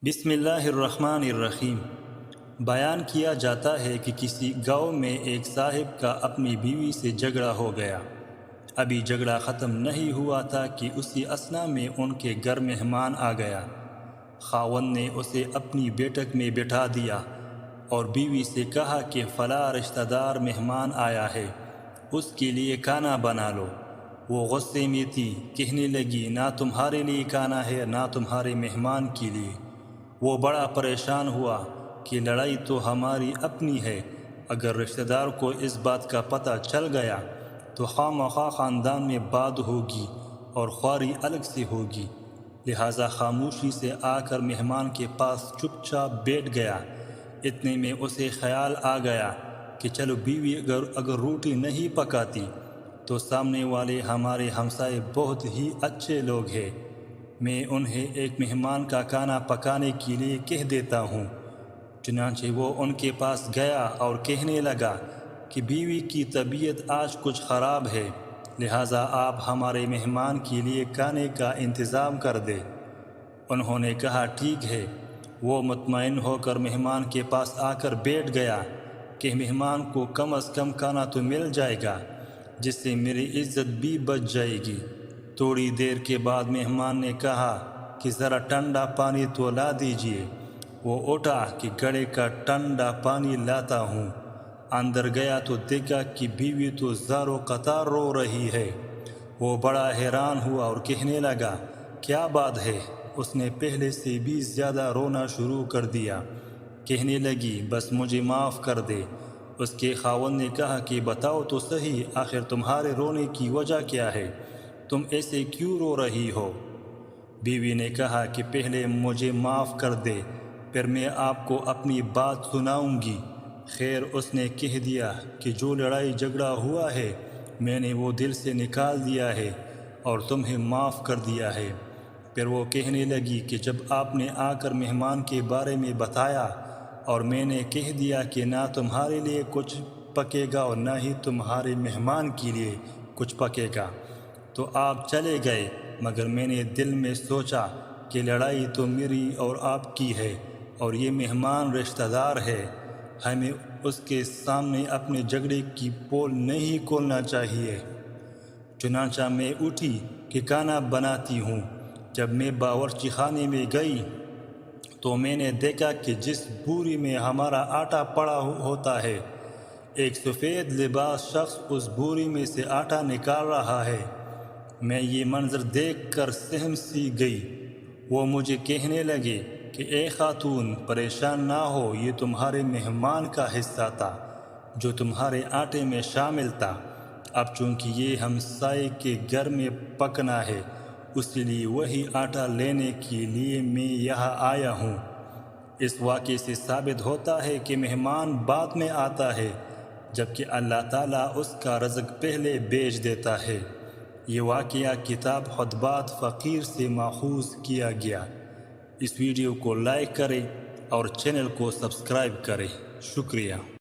بسم اللہ الرحمن الرحیم۔ بیان کیا جاتا ہے کہ کسی گاؤں میں ایک صاحب کا اپنی بیوی سے جھگڑا ہو گیا۔ ابھی جھگڑا ختم نہیں ہوا تھا کہ اسی اثنا میں ان کے گھر مہمان آ گیا۔ خاوند نے اسے اپنی بیٹھک میں بٹھا دیا اور بیوی سے کہا کہ فلاں رشتہ دار مہمان آیا ہے، اس کے لیے کھانا بنا لو۔ وہ غصے میں تھی، کہنے لگی نہ تمہارے لیے کھانا ہے نہ تمہارے مہمان کے لیے۔ وہ بڑا پریشان ہوا کہ لڑائی تو ہماری اپنی ہے، اگر رشتہ دار کو اس بات کا پتہ چل گیا تو خواہ خاندان میں بات ہوگی اور خواری الگ سے ہوگی۔ لہٰذا خاموشی سے آ کر مہمان کے پاس چپ چاپ بیٹھ گیا۔ اتنے میں اسے خیال آ گیا کہ چلو بیوی اگر روٹی نہیں پکاتی تو سامنے والے ہمارے ہمسائے بہت ہی اچھے لوگ ہیں، میں انہیں ایک مہمان کا کھانا پکانے کے لیے کہہ دیتا ہوں۔ چنانچہ وہ ان کے پاس گیا اور کہنے لگا کہ بیوی کی طبیعت آج کچھ خراب ہے، لہٰذا آپ ہمارے مہمان کے لیے کھانے کا انتظام کر دیں۔ انہوں نے کہا ٹھیک ہے۔ وہ مطمئن ہو کر مہمان کے پاس آ کر بیٹھ گیا کہ مہمان کو کم از کم کھانا تو مل جائے گا، جس سے میری عزت بھی بچ جائے گی۔ تھوڑی دیر کے بعد مہمان نے کہا کہ ذرا ٹھنڈا پانی تو لا دیجیے۔ وہ اٹھا کہ گھڑے کا ٹھنڈا پانی لاتا ہوں۔ اندر گیا تو دیکھا کہ بیوی تو زاروں قطار رو رہی ہے۔ وہ بڑا حیران ہوا اور کہنے لگا کیا بات ہے؟ اس نے پہلے سے بھی زیادہ رونا شروع کر دیا۔ کہنے لگی بس مجھے معاف کر دے۔ اس کے خاوند نے کہا کہ بتاؤ تو صحیح، آخر تمہارے رونے کی وجہ کیا ہے؟ تم ایسے کیوں رو رہی ہو؟ بیوی نے کہا کہ پہلے مجھے معاف کر دے، پھر میں آپ کو اپنی بات سناؤں گی۔ خیر، اس نے کہہ دیا کہ جو لڑائی جھگڑا ہوا ہے میں نے وہ دل سے نکال دیا ہے اور تمہیں معاف کر دیا ہے۔ پھر وہ کہنے لگی کہ جب آپ نے آ کر مہمان کے بارے میں بتایا اور میں نے کہہ دیا کہ نہ تمہارے لیے کچھ پکے گا اور نہ ہی تمہارے مہمان کے لیے کچھ پکے گا تو آپ چلے گئے، مگر میں نے دل میں سوچا کہ لڑائی تو میری اور آپ کی ہے اور یہ مہمان رشتہ دار ہے، ہمیں اس کے سامنے اپنے جھگڑے کی پول نہیں کھولنا چاہیے۔ چنانچہ میں اٹھی کہ کھانا بناتی ہوں۔ جب میں باورچی خانے میں گئی تو میں نے دیکھا کہ جس بوری میں ہمارا آٹا پڑا ہوتا ہے، ایک سفید لباس شخص اس بوری میں سے آٹا نکال رہا ہے۔ میں یہ منظر دیکھ کر سہم سی گئی۔ وہ مجھے کہنے لگے کہ اے خاتون، پریشان نہ ہو، یہ تمہارے مہمان کا حصہ تھا جو تمہارے آٹے میں شامل تھا۔ اب چونکہ یہ ہمسائے کے گھر میں پکنا ہے، اس لیے وہی آٹا لینے کے لیے میں یہاں آیا ہوں۔ اس واقعے سے ثابت ہوتا ہے کہ مہمان بعد میں آتا ہے، جبکہ اللہ تعالیٰ اس کا رزق پہلے بھیج دیتا ہے۔ یہ واقعہ کتاب خطبات فقیر سے ماخوذ کیا گیا۔ اس ویڈیو کو لائک کریں اور چینل کو سبسکرائب کریں۔ شکریہ۔